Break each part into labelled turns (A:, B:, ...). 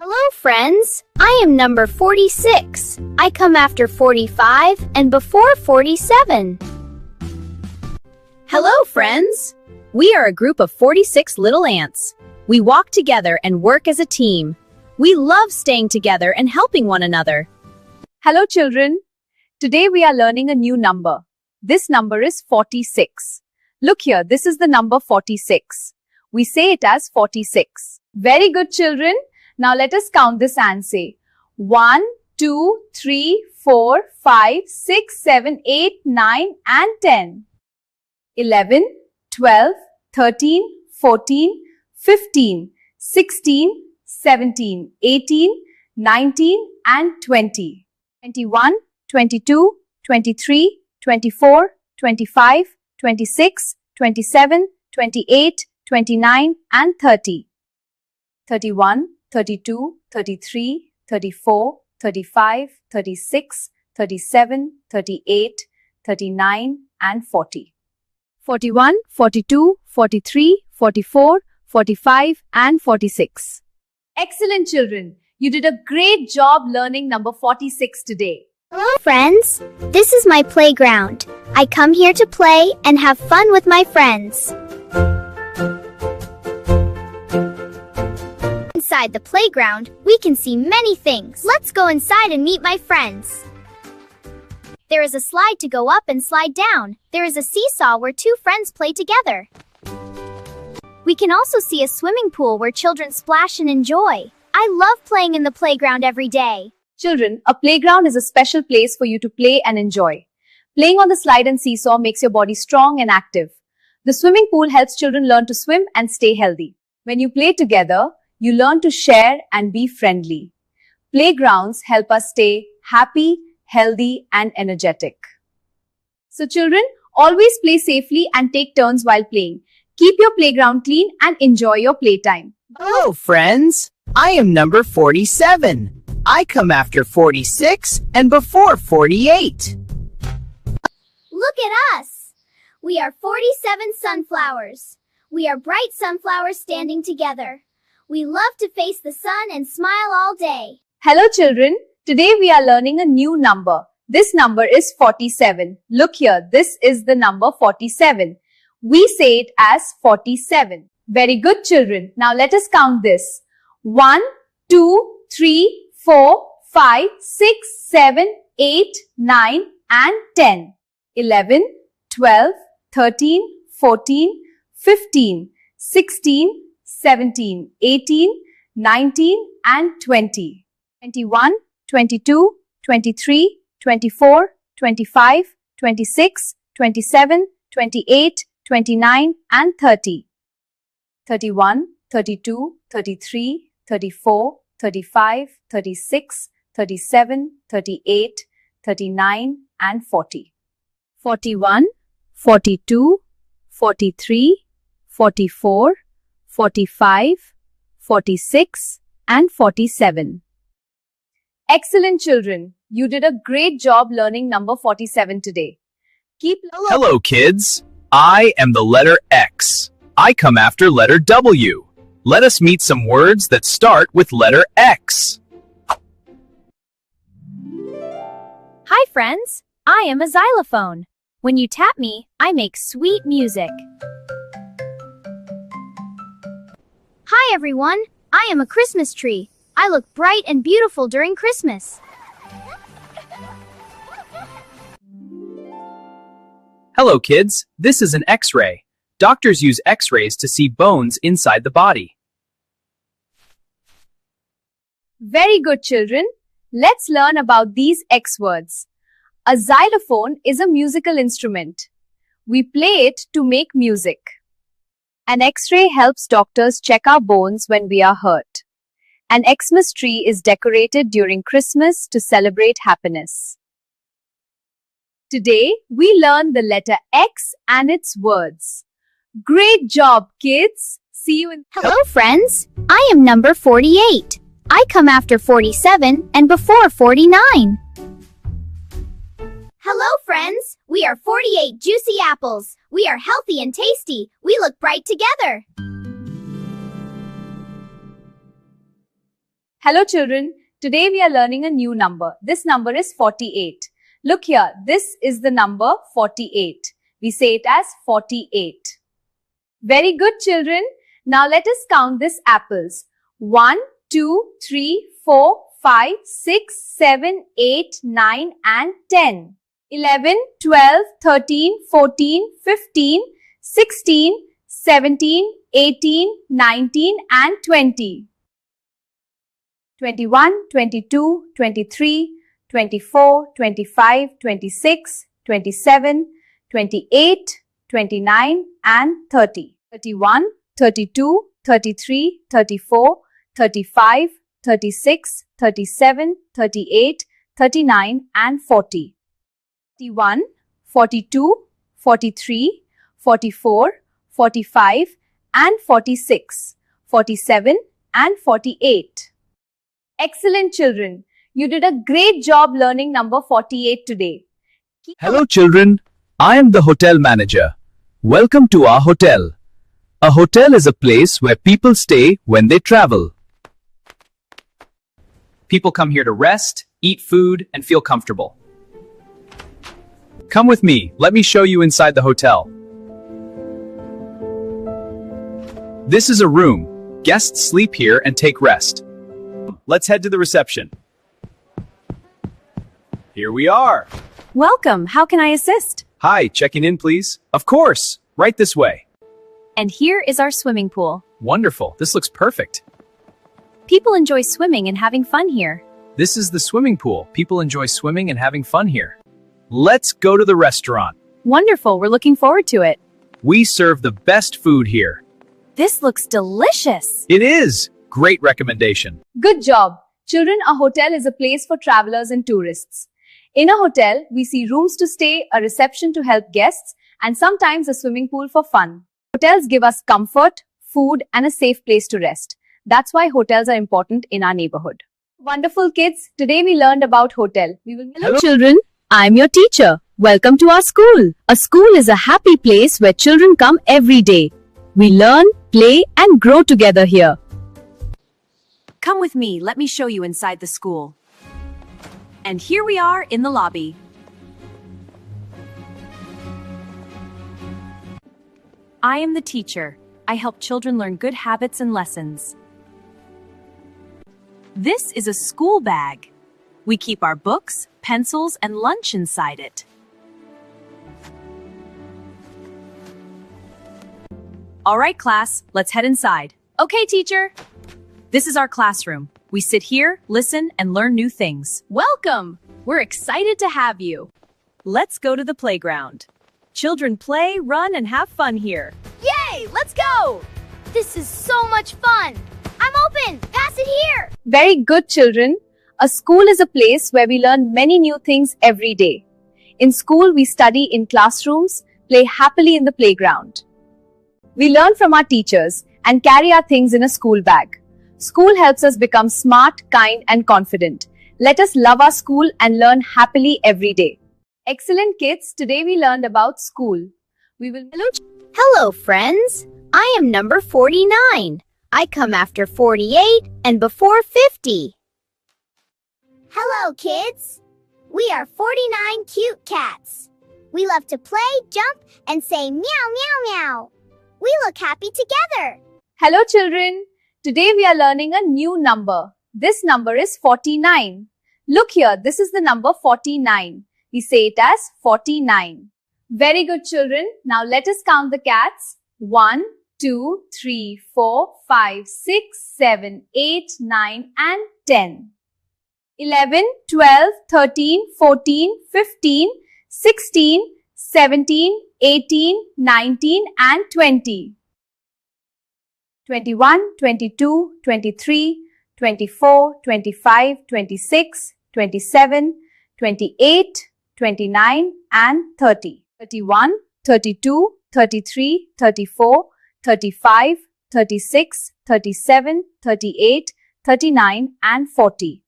A: Hello, friends. I am number 46. I come after 45 and before 47.
B: Hello, friends. We are a group of 46 little ants. We walk together and work as a team. We love staying together and helping one another. Hello, children. Today we are learning a new number. This number is 46. Look here, this is the number 46. We say it as 46. Very good, children. Now let us count this and say 1, 2, 3, 4, 5, 6, 7, 8, 9 and 10. 11, 12, 13, 14, 15, 16, 17, 18, 19 and 20. 21, 22, 23, 24, 25, 26, 27, 28, 29 and 30. 31, 32, 33, 34, 35, 36, 37, 38, 39 and 40. 41, 42, 43, 44, 45 and 46. Excellent, children. You did a great job learning number 46 today.
A: Hello, friends. This is my playground. I come here to play and have fun with my friends. Inside the playground, we can see many things. Let's go inside and meet my friends. There is a slide to go up and slide down. There is a seesaw where two friends play together. We can also see a swimming pool where children splash and enjoy. I love playing in the playground every day.
B: Children, a playground is a special place for you to play and enjoy. Playing on the slide and seesaw makes your body strong and active. The swimming pool helps children learn to swim and stay healthy. When you play together, you learn to share and be friendly. Playgrounds help us stay happy, healthy, and energetic. So children, always play safely and take turns while playing. Keep your playground clean and enjoy your playtime.
C: Hello, friends. I am number 47. I come after 46 and before 48.
A: Look at us. We are 47 sunflowers. We are bright sunflowers standing together. We love to face the sun and smile all day.
B: Hello, children. Today we are learning a new number. This number is 47. Look here, this is the number 47. We say it as 47. Very good, children. Now let us count this. 1, 2, 3, 4, 5, 6, 7, 8, 9 and 10. 11, 12, 13, 14, 15, 16, 17, 18, 19 and 20. 21, 22, 23, 24, 25, 26, 27, 28, 29 and 30. 31, 32, 33, 34, 35, 36, 37, 38, 39 and 40. 41, 42, 43, 44, 45, 46 and 47. Excellent, children. You did a great job learning number 47 today.
C: Hello, kids. I am the letter X. I come after letter W. Let us meet some words that start with letter X.
B: Hi, friends. I am a xylophone. When you tap me, I make sweet music.
A: Hi, everyone. I am a Christmas tree. I look bright and beautiful during Christmas.
C: Hello, kids. This is an X-ray. Doctors use X-rays to see bones inside the body.
B: Very good, children. Let's learn about these X words. A xylophone is a musical instrument. We play it to make music. An X-ray helps doctors check our bones when we are hurt. An Xmas tree is decorated during Christmas to celebrate happiness. Today, we learn the letter X and its words. Great job, kids! See you in...
A: Hello, friends. I am number 48. I come after 47 and before 49. Hello, friends. We are 48 juicy apples. We are healthy and tasty. We look bright together.
B: Hello children, today we are learning a new number. This number is 48. Look here, this is the number 48. We say it as 48. Very good children. Now let us count these apples. 1, 2, 3, 4, 5, 6, 7, 8, 9 and 10. 11, 12, 13, 14, 15, 16, 17, 18, 19 and 20. 21, 22, 23, 24, 25, 26, 27, 28, 29 and 30. 31, 32, 33, 34, 35, 36, 37, 38, 39 and 40. 41, 42, 43, 44, 45 and 46, 47 and 48. Excellent children. You did a great job learning number 48 today.
C: Hello children, I am the hotel manager. Welcome to our hotel. A hotel is a place where people stay when they travel. People come here to rest, eat food, and feel comfortable. Come with me, let me show you inside the hotel. This is a room. Guests sleep here and take rest. Let's head to the reception. Here we are.
B: Welcome. How can I assist?
C: Hi, checking in please. Of course, right this way.
B: And here is our swimming pool.
C: Wonderful, this looks perfect.
B: People enjoy swimming and having fun here.
C: This is the swimming pool. People enjoy swimming and having fun here. Let's go to the restaurant.
B: Wonderful. We're looking forward to it.
C: We serve the best food here.
B: This looks delicious.
C: It is. Great recommendation.
B: Good job. Children, a hotel is a place for travelers and tourists. In a hotel, we see rooms to stay, a reception to help guests, and sometimes a swimming pool for fun. Hotels give us comfort, food, and a safe place to rest. That's why hotels are important in our neighborhood. Wonderful kids, today we learned about hotel. Hello children, I'm your teacher. Welcome to our school. A school is a happy place where children come every day. We learn, play, and grow together here. Come with me, let me show you inside the school. And here we are in the lobby. I am the teacher. I help children learn good habits and lessons. This is a school bag. We keep our books, pencils, and lunch inside it. All right, class, let's head inside. Okay, teacher. This is our classroom. We sit here, listen, and learn new things. Welcome! We're excited to have you. Let's go to the playground. Children play, run, and have fun here.
A: Yay! Let's go! This is so much fun! I'm open! Pass it here!
B: Very good, children. A school is a place where we learn many new things every day. In school, we study in classrooms, play happily in the playground. We learn from our teachers and carry our things in a school bag. School helps us become smart, kind, and confident. Let us love our school and learn happily every day. Excellent kids, today we learned about school.
A: Hello, friends. I am number 49. I come after 48 and before 50. Hello, kids. We are 49 cute cats. We love to play, jump, and say meow, meow, meow. We look happy together.
B: Hello, children. Today we are learning a new number. This number is 49. Look here, this is the number 49. We say it as 49. Very good, children. Now let us count the cats. 1, 2, 3, 4, 5, 6, 7, 8, 9 and 10. 11, 12, 13, 14, 15, 16, 17, 18, 19 and 20. 21, 22, 23, 24, 25, 26, 27, 28, 29 and 30. 31, 32, 33, 34, 35, 36, 37, 38, 39 and 40.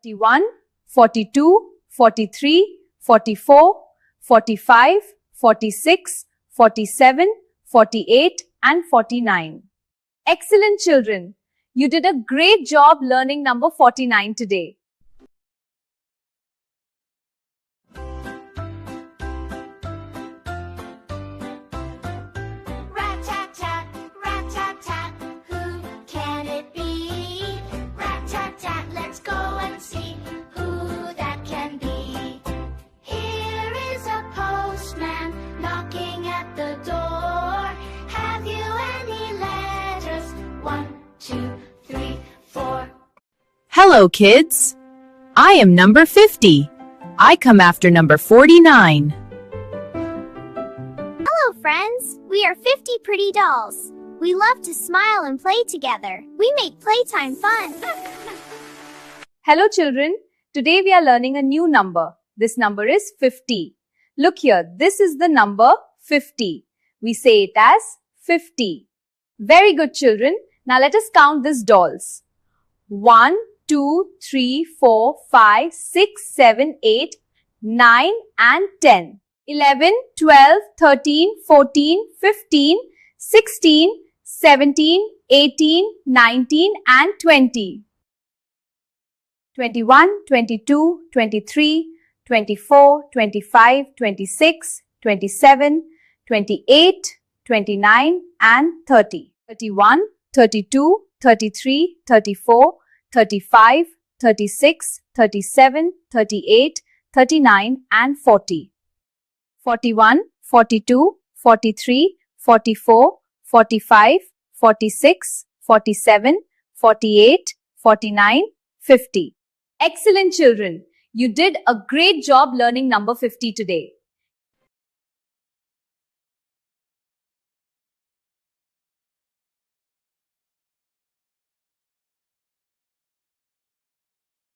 B: 41, 42, 43, 44, 45, 46, 47, 48 and 49. Excellent children. You did a great job learning number 49 today.
D: Rat-tat-tat, rat-tat-tat, who can it be? Rat-tat-tat, let's go and see who that can be. Here is a postman knocking at the door. Have you any letters? 1, 2, 3, 4.
B: Hello, kids. I am number 50. I come after number 49.
A: Hello, friends. We are 50 pretty dolls. We love to smile and play together. We make playtime fun.
B: Hello, children. Today we are learning a new number. This number is 50. Look here. This is the number 50. We say it as 50. Very good, children. Now let us count these dolls. 1, 2, 3, 4, 5, 6, 7, 8, 9 and 10. 11, 12, 13, 14, 15, 16, 17, 18, 19 and 20. 21, 22, 23, 24, 25, 26, 27, 28, 29 and 30. 31, 32, 33, 34, 35, 36, 37, 38, 39 and 40. 41, 42, 43, 44, 45, 46, 47, 48, 49, 50. Excellent, children. You did a great job learning number 50 today.